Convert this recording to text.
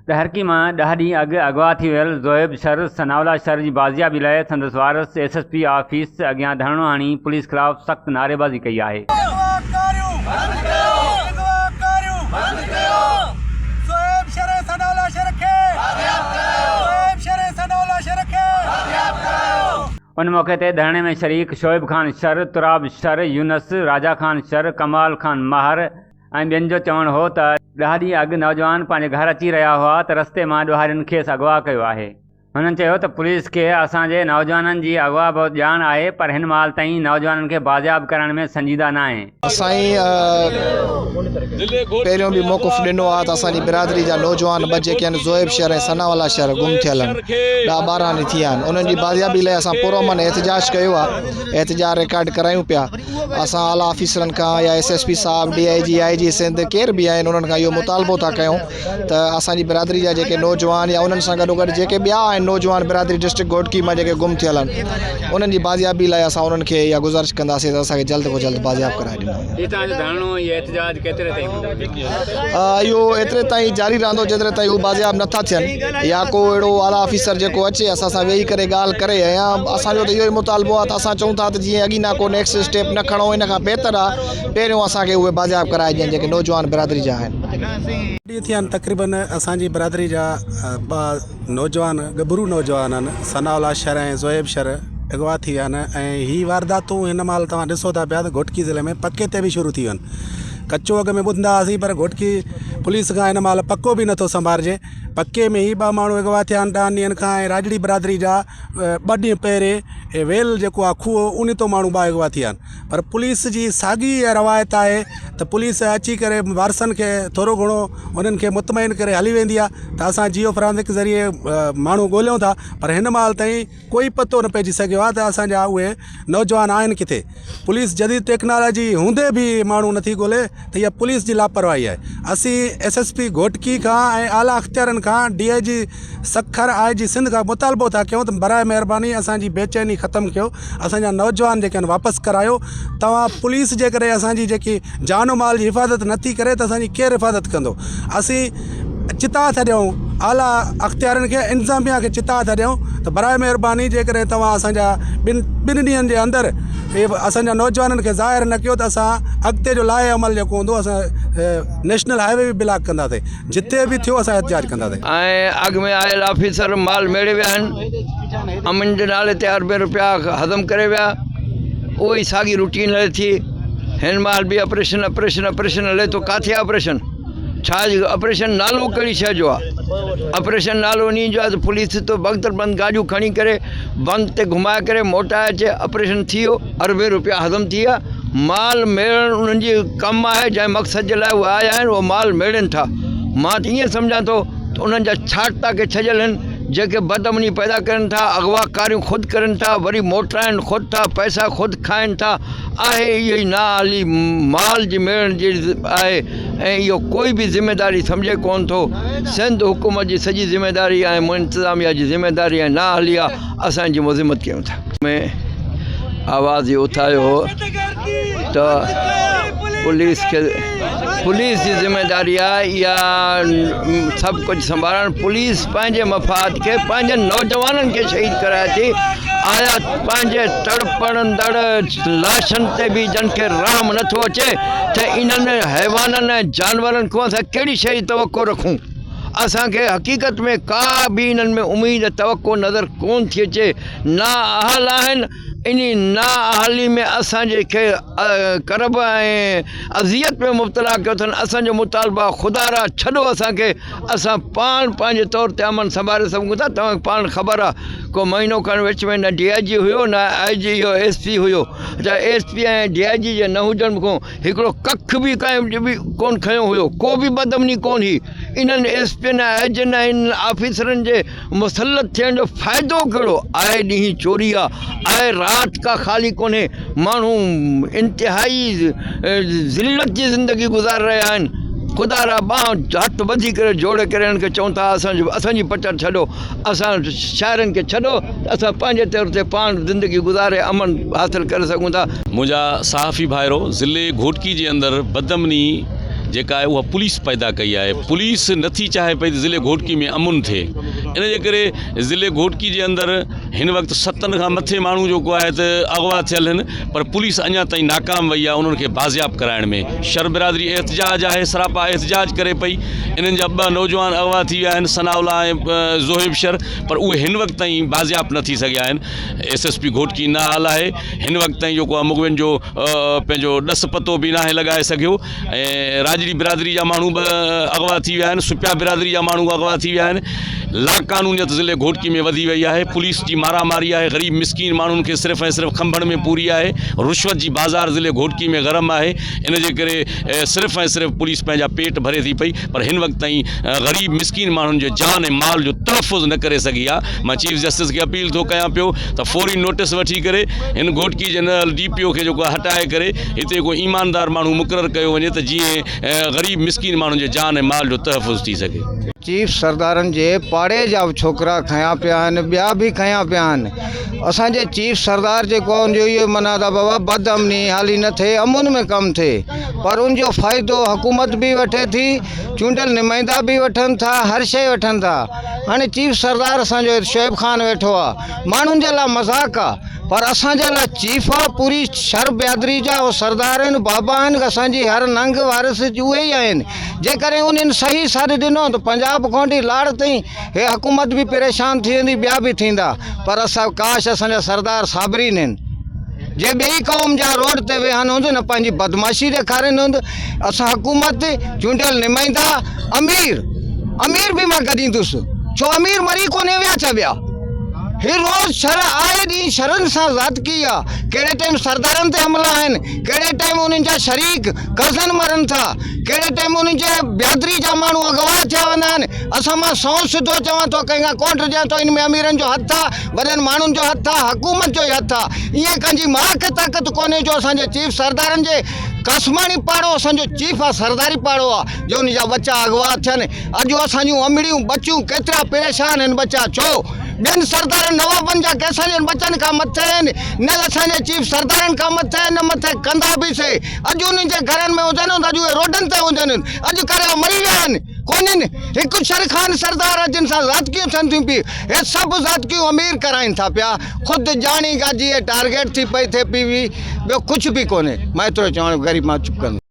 दहरकी में 10 ॾींहं अॻु अगवा थी वियल ज़ोएब शर सनावला शर जी बाज़ियाबी लाइ संदसि वारस SSP ऑफिस अॻियां धरणो हणी पुलिस ख़िलाफ़ सख़्त नारेबाज़ी कई आहे। उन मौके ते धरणे में शरीक Shoaib Khan sir, Turab sir, Yunus, Raja Khan sir, कमाल खान महर ऐं ॿियनि जो चवणु हो त 10 ॾींहं अॻु नौजवान पंहिंजे घर अची रहिया हुआ त रस्ते मां ॾोहारियुनि खेसि अगवा कयो आहे। हुननि चयो त पुलिस खे असांजे नौजवाननि जी अगवा बहुत ॼाण आहे, पर हिन महिल ताईं नौजवाननि खे बाज़ियाब करण में संजीदा न आहे। पहिरियों बि मौक़ुफ़ ॾिनो आहे त असांजी बिरादरी जा नौजवान ॿ जेके आहिनि ज़ोएब शहर ऐं सनावाला शहर गुम थियल आहिनि, 10-12 ॾींहं थी विया आहिनि। उन्हनि जी बाज़ियाबी लाइ असां पुरअमन एहतिजाज कयो आहे, एहतिजाज रिकॉर्ड करायूं पिया। असां आला ऑफिसरनि खां या SSP साहब, DIG, IG सिंध केर बि आहिनि उन्हनि खां इहो मुतालबो था कयूं त असांजी बिरादरी जा जेके नौजवान या उन्हनि सां गॾोगॾु जेके ॿिया आहिनि नौजवान बिरादरी डिस्ट्रिक्ट घोटकी में जेके गुम थियल आहिनि, उन्हनि जी बाज़ियाबी लाइ असां उन्हनि खे इहा गुज़ारिश कंदासीं त असांखे जल्द खां जल्द बाज़ियाब कराए ॾिनो। इहो एतिरे ताईं जारी रहंदो जेतिरे ताईं उहे बाज़ियाब नथा थियनि या को अहिड़ो आला ऑफिसर जेको अचे असां सां वेही करे ॻाल्हि करे। या असांजो त इहो ई मुतालबो आहे त असां चऊं था त जीअं अॻिना को नेक्स्ट स्टेप न खणो, इन खां बहितर आहे पहिरियों असांखे उहे बाज़ियाब कराए ॾियनि जेके नौजवान बिरादरी जा आहिनि। थिया आहिनि तक़रीबन असांजी बिरादरी जा नौजवान गभरू नौजवान आहिनि, सनावला शहर ऐं ज़ोएब शहर अगवा थी विया आहिनि। ऐं हीअ वारदातूं हिन महिल तव्हां ॾिसो था पिया त घोटकी ज़िले में पके ते बि शुरू थी वियूं आहिनि। कच्चो अॻ में ॿुधंदा हुआसीं, पर घोटकी पुलिस खां हिन महिल पको बि नथो संभालिजे। पके में ई 2 माण्हू अगवा थिया आहिनि 10 ॾींहंनि खां। ऐं राजड़ी बिरादरी जा 2 ॾींहं पहिरें वेल जेको आहे खूह उन तो माण्हू 2 अगवा थिया आहिनि। पर पुलिस जी साॻी रवायत आहे त पुलिस अची करे वारसनि खे थोरो घणो उन्हनि खे मुतमइन करे हली वेंदी आहे त असां जियो फॉरेंसिक ज़रिए माण्हू ॻोल्हियूं था, पर हिन महिल ताईं कोई पतो न पइजी सघियो आहे त असांजा उहे नौजवान आहिनि किथे। पुलिस जदीद टेक्नोलॉजी हूंदे बि माण्हू नथी ॻोल्हे त इहा पुलिस जी लापरवाही आहे। असीं SSP घोटकी खां ऐं आला अख्तियारनि खां DIG सखर IG सिंध खां मुतालबो था कयूं त बराए महिरबानी असांजी बेचैनी ख़तमु कयो, असांजा नौजवान जेके आहिनि वापसि करायो। तव्हां पुलिस जे करे असांजी जेकी जानो माल जी हिफ़ाज़त नथी करे त असांजी केरु हिफ़ाज़त कंदो। असीं चिता था ॾियूं आला अख्तियारनि खे, इंतिज़ामिया खे चिता था ॾियूं त बराए महिरबानी जेकॾहिं तव्हां असांजा ॿिनि ॾींहंनि जे अंदरि असांजा नौजवाननि खे ज़ाहिर न कयो त असां अॻिते जो लाहे अमल जेको हूंदो असां नेशनल हाईवे बि ब्लॉक कंदासीं, जिते बि थियो असां एहतिजाज कंदासीं। ऐं अॻ में आयल ऑफिसर माल मेड़े विया आहिनि, अमन जे नाले ते अरबे रुपया हज़म करे विया, उहो ई साॻी रूटीन हले थी। हिन महिल बि ऑपरेशन हले थो। किथे ऑपरेशन छा ऑपरेशन नालो कहिड़ी शइ जो आहे? ऑपरेशन नालो उन्ही जो आहे त पुलिस तो बख़्तर बंदि गाॾियूं खणी करे बंदि ते घुमाए करे मोटाए अचे, ऑपरेशन थी वियो, अरबे रुपया हज़म थी विया। माल मेड़ण उन्हनि जी कमु आहे, जंहिं मक़सद जे लाइ उहे आया आहिनि उहो माल मेड़नि था। मां त ईअं सम्झां थो त उन्हनि जा छाट ताके छॾियल आहिनि जेके बदअमनी पैदा करनि था, अगवाकारियूं ख़ुदि करनि था, वरी मोटाइनि ख़ुदि था, पैसा ख़ुदि खाइनि था। आहे इहो ई नाली माल जी मेड़ण जी आहे ऐं इहो कोई बि ज़िमेदारी सम्झे कोन थो। सिंध हुकूमत जी सॼी ज़िमेदारी आहे, इंतिज़ामिया जी ज़िमेदारी आहे, ना हली आहे, असांजी मज़म्मत कयूं था। में आवाज़ इहो उथायो हो त पुलिस जी ज़िमेदारी आहे इहा सभु कुझु संभालणु। पुलिस पंहिंजे मफ़ाद खे पंहिंजे नौजवाननि खे शहीद कराए थी। आया पंहिंजे तड़पणंदड़ लाशनि ते बि जन खे रहम नथो अचे त इन्हनि हैवाननि ऐं जानवरनि खां असां कहिड़ी शइ जी तवको रखूं। असांखे हक़ीक़त में का बि इन्हनि में उमेद तवको नज़र कोन थी अचे। ना अहल आहिनि, इन ना अहली में असांजे खे करब ऐं अज़ियत में मुब्तला कयो अथनि। असांजो मुतालबा ख़ुदा रा छॾो असांखे, असां पाण पंहिंजे तौर ते अमन संभाले सघूं था। तव्हांखे पाण ख़बर आहे को महीनो खण विच में न DIG हुयो न IG इहो SP हुयो। अच्छा SP ऐं DIG जे न हुजण खां हिकिड़ो कख बि कंहिं बि कोन खयो हुयो, को बि बदअमनी कोन हुई। इन्हनि SP ऐं IG ऐं इन ऑफिसरनि जे मुसलत थियण जो फ़ाइदो कहिड़ो? आए ॾींहुं चोरी आहे, आए रात का खाली कोन्हे। माण्हू इंतिहाई ज़िल्लत जी ज़िंदगी गुज़ार रहिया आहिनि। ख़ुदा रा हथ ॿधी करे जोड़े करे हिननि खे चऊं था असांजी पचर छॾो, असां शाइरनि खे छॾो, असां पंहिंजे तौर ते पाण ज़िंदगी गुज़ारे अमन हासिल करे सघूं था। मुंहिंजा सहाफ़ी भाइरो ज़िले घोटकी जे अंदरि बदअमनी जेका आहे उहा पुलिस पैदा कई आहे। पुलिस नथी चाहे पई ज़िले घोटकी में अमुन थिए, इन जे करे ज़िले घोटकी जे अंदरि हिन वक़्तु 7 खां मथे माण्हू जेको आहे त अगवा थियल आहिनि, पर पुलिस अञा ताईं नाकाम वई आहे उन्हनि खे बाज़ियाब कराइण में। शर बिरादरी एहतजाज आहे, सरापा एहतजाज करे पई। इन्हनि जा 2 नौजवान अगवा थी विया आहिनि, सनाउल्ला ऐं ज़ोहेब शर, पर उहे हिन वक़्तु ताईं बाज़ियाब न थी सघिया आहिनि। SSP घोटकी न हाल आहे, हिन वक़्तु ताईं जेको आहे मुगवियुनि जो पंहिंजो ॾस पतो बि नाहे लॻाए सघियो। ऐं राजड़ी बिरादरी जा माण्हू अगवा थी विया आहिनि, सुपिया बिरादरी जा माण्हू अगवा थी विया आहिनि। लाक़ानूनियत ज़िले घोटकी में वधी वई आहे, पुलिस जी मारामारी आहे, ग़रीब मिसकीन माण्हुनि खे सिर्फ़ु ऐं सिर्फ़ु खंभण में पूरी आहे। रुश्वत जी बाज़ार ज़िले घोटकी में गरम आहे, इन जे करे सिर्फ़ु ऐं सिर्फ़ु पुलिस पंहिंजा पेट भरे थी पई, पर हिन वक़्तु ताईं ग़रीब मिसकीन माण्हुनि जो जान ऐं माल जो तहफ़ुज़ न करे सघी आहे। मां चीफ जस्टिस खे अपील थो कयां पियो त फ़ौरी नोटिस वठी करे हिन घोटकी जनरल DPO खे जेको हटाए करे हिते को ईमानदार माण्हू मुक़ररु कयो वञे त जीअं ग़रीब मिसकीन माण्हुनि जे जान ऐं माल जो तहफ़ुज़ थी सघे। चीफ सरदारनि जे पाड़े जा बि छोकिरा खयां पिया आहिनि, ॿिया बि खयां पिया आहिनि। असांजे चीफ सरदार जेको उनजो इहो मना था बाबा बदअमनी हाली न थिए, अमुन में कमु थिए, पर उनजो फ़ाइदो हुकूमत बि वठे थी, चूंडियल नुमाइंदा बि वठनि था, हर शइ वठनि था। हाणे चीफ सरदार असांजो शोएब खान वेठो आहे, माण्हुनि जे लाइ मज़ाक़ आहे, पर असांजे लाइ चीफ आहे। पूरी शर बिरादरी जा उहे सरदार आहिनि, बाबा आहिनि, असांजी हर नंग वारिस उहे ई आहिनि। जेकॾहिं उन्हनि सही सॾु ॾिनो त पंजाब खां वठी लाड़ ताईं हे हुकूमत बि परेशान थी वेंदी, ॿिया बि थींदा। पर असां काश असांजा सरदार साबरीन आहिनि, जे ॿिई क़ौम जा रोड ते वेहनि हूंदो न पंहिंजी बदमाशी ॾेखारींदो हूंदो। असां हुकूमत चूंडियल नुमाइंदा अमीर बि मां कढींदुसि, छो अमीर मरी कोन्हे विया छा ॿिया? ही रोज़ शर आए ॾींहुं शरनि सां ज़ादगी आहे। कहिड़े टाइम सरदारनि ते हमला आहिनि, कहिड़े टाइम उन्हनि जा शरीक कज़न मरनि था, कहिड़े टाइम उन्हनि जे बिरादरी जा माण्हू अगवा थिया वेंदा आहिनि। असां मां सौ सिधो चवां थो, कंहिंखां कोन्ह ॾियां थो, इन में अमीरनि जो हथु आहे, वॾनि माण्हुनि जो हथु आहे, हुकूमत जो ई हथु आहे। ईअं कंहिंजी मां खे ताक़त कोन्हे जो असांजे चीफ सरदारनि जे कसमाणी पाड़ो असांजो चीफ आहे, सरदारी पाड़ो आहे, जो उन जा बच्चा अगवा थियनि। अॼु असांजूं अमड़ियूं बच्चियूं केतिरा परेशान आहिनि बच्चा, छो ॿियनि सरदारनि नवाबनि जा कंहिं असांजनि बच्चनि खां मथे आहिनि, न असांजे चीफ सरदारनि खां मथे आहिनि, न मथे कंदा बि से। अॼु उन्हनि जे घरनि में हुजनि त अॼु उहे रोडनि ते हुजनि, अॼु करे मरी विया आहिनि कोन्हनि। हिकु शरखान सरदार आहे जिन सां ज़ादगियूं थियनि थियूं पियूं, हे सभु ज़ादगियूं अमीर कराइनि था पिया। ख़ुदि जाणी गाजी टारगेट थी पई थिए पई, ॿियो कुझु बि कोन्हे। मां एतिरो चवणु ग़रीब मां चुप कंदुमि।